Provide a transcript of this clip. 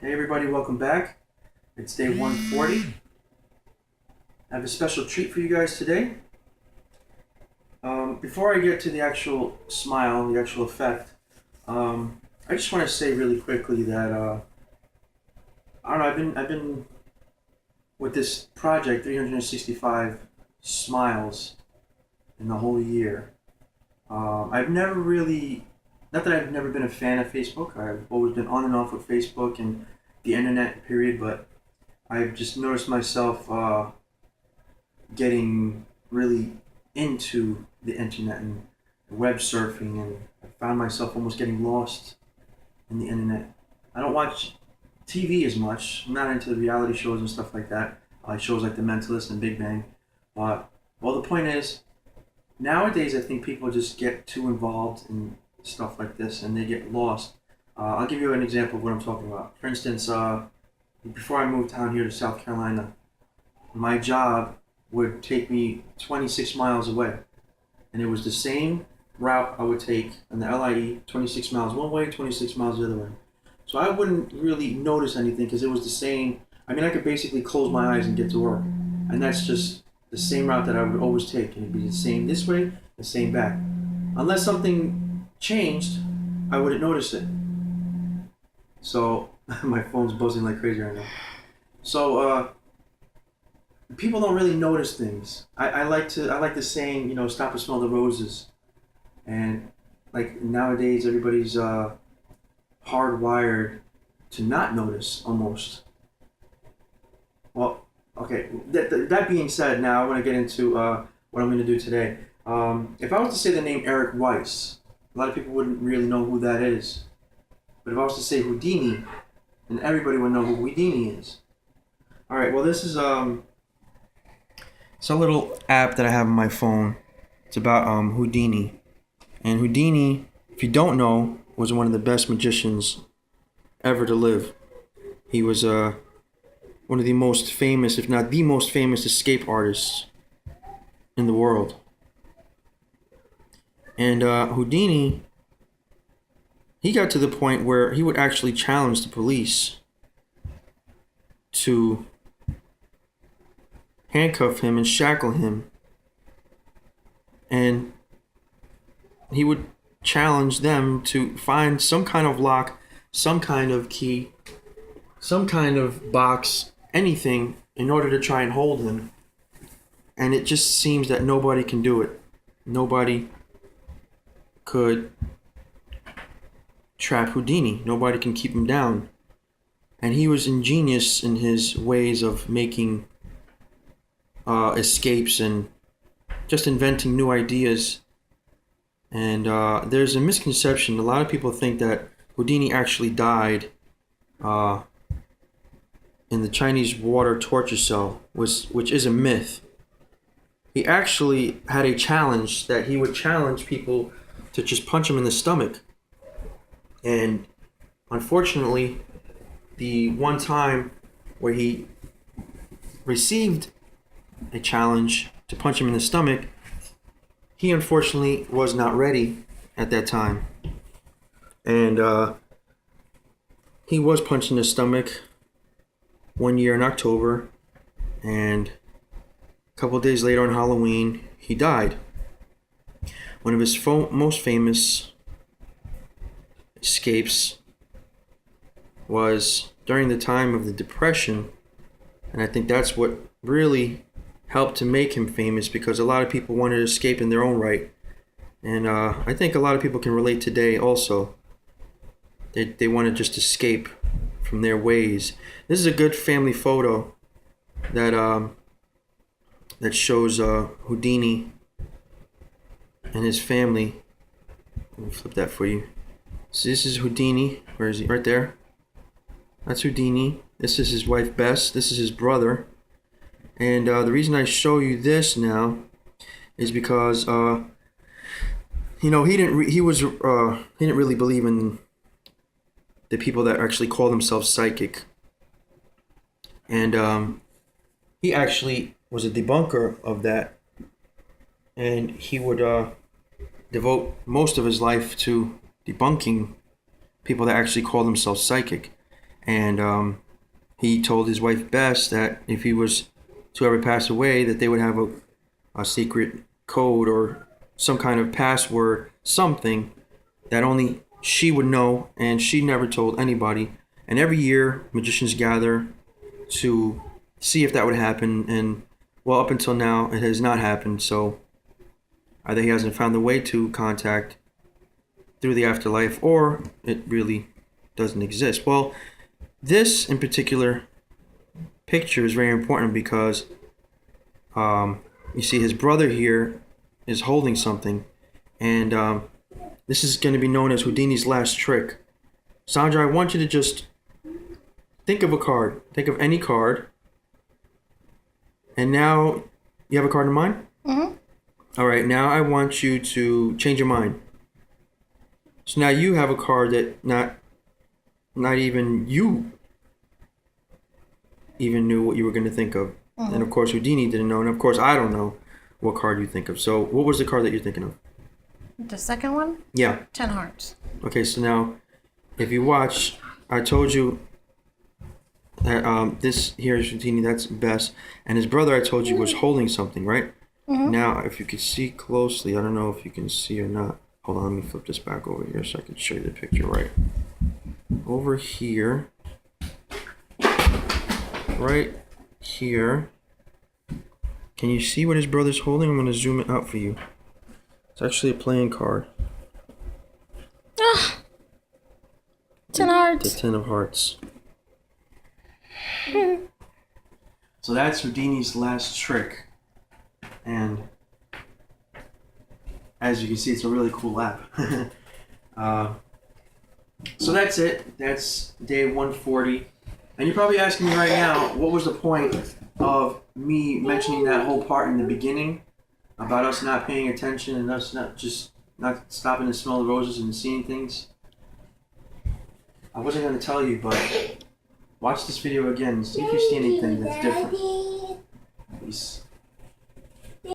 Hey everybody, welcome back. It's day 140. I have a special treat for you guys today. Before I get to the actual smile, the actual effect, I just want to say really quickly that I don't know. I've been with this project 365 smiles in the whole year. I've never really, not that I've never been a fan of Facebook. I've always been on and off with Facebook and the internet period, but I've just noticed myself getting really into the internet and web surfing, and I found myself almost getting lost in the internet. I don't watch TV as much. I'm not into the reality shows and stuff like that. Shows like The Mentalist and Big Bang. But well, the point is, nowadays I think people just get too involved in stuff like this and they get lost. I'll give you an example of what I'm talking about. For instance, before I moved down here to South Carolina, my job would take me 26 miles away. And it was the same route I would take on the LIE, 26 miles one way, 26 miles the other way. So I wouldn't really notice anything because it was the same. I mean, I could basically close my eyes and get to work. And that's just the same route that I would always take. And it'd be the same this way, the same back. Unless something changed, I wouldn't notice it. So my phone's buzzing like crazy right now. So people don't really notice things. I like the saying, stop and smell the roses. And like nowadays, everybody's hardwired to not notice almost. Well, okay. That being said, now I want to get into what I'm going to do today. If I was to say the name Eric Weiss, a lot of people wouldn't really know who that is. But if I was to say Houdini, then everybody would know who Houdini is. All right. Well, this is it's a little app that I have on my phone. It's about Houdini. And Houdini, if you don't know, was one of the best magicians ever to live. He was one of the most famous, if not the most famous, escape artists in the world. And Houdini, he got to the point where he would actually challenge the police to handcuff him and shackle him. And he would challenge them to find some kind of lock, some kind of key, some kind of box, anything in order to try and hold him. And it just seems that nobody can do it. Nobody could trap Houdini. Nobody can keep him down. And he was ingenious in his ways of making escapes and just inventing new ideas. And there's a misconception. A lot of people think that Houdini actually died in the Chinese water torture cell, which is a myth. He actually had a challenge that he would challenge people to just punch him in the stomach. And unfortunately, the one time where he received a challenge to punch him in the stomach, he unfortunately was not ready at that time. And he was punched in the stomach one year in October, and a couple of days later on Halloween, he died. One of his most famous escapes was during the time of the Depression, and I think that's what really helped to make him famous, because a lot of people wanted to escape in their own right. And I think a lot of people can relate today also. They want to just escape from their ways. This is a good family photo that that shows Houdini and his family. Let me flip that for you. So this is Houdini. Where is he? Right there. That's Houdini. This is his wife Bess. This is his brother. And the reason I show you this now is because he didn't really believe in the people that actually call themselves psychic. And he actually was a debunker of that. And he would devote most of his life to debunking people that actually call themselves psychic. and he told his wife Bess that if he was to ever pass away, that they would have a secret code or some kind of password, something that only she would know, and she never told anybody. And every year, magicians gather to see if that would happen, and well, up until now, it has not happened. So either he hasn't found a way to contact through the afterlife, or it really doesn't exist. Well, this in particular picture is very important because you see his brother here is holding something, and this is going to be known as Houdini's last trick. Sandra, I want you to just think of a card. Think of any card. And now, you have a card in mind? Mm-hmm. All right, now I want you to change your mind. So now you have a card that not even you even knew what you were going to think of. Mm-hmm. And of course, Houdini didn't know. And of course, I don't know what card you think of. So what was the card that you're thinking of? The second one? Yeah. 10 hearts. Okay, so now, if you watch, I told you that this here is Houdini, that's Bess. And his brother, I told you, was holding something, right? Mm-hmm. Now, if you could see closely, I don't know if you can see or not. Hold on, let me flip this back over here so I can show you the picture right. Over here, right here, can you see what his brother's holding? I'm going to zoom it out for you. It's actually a playing card. Ah, 10 hearts. The 10 of hearts. So that's Houdini's last trick. And as you can see, it's a really cool app. So that's it. That's day 140. And you're probably asking me right now, what was the point of me mentioning that whole part in the beginning about us not paying attention and us not stopping to smell the roses and seeing things? I wasn't going to tell you, but watch this video again and see if you see anything that's different. Peace.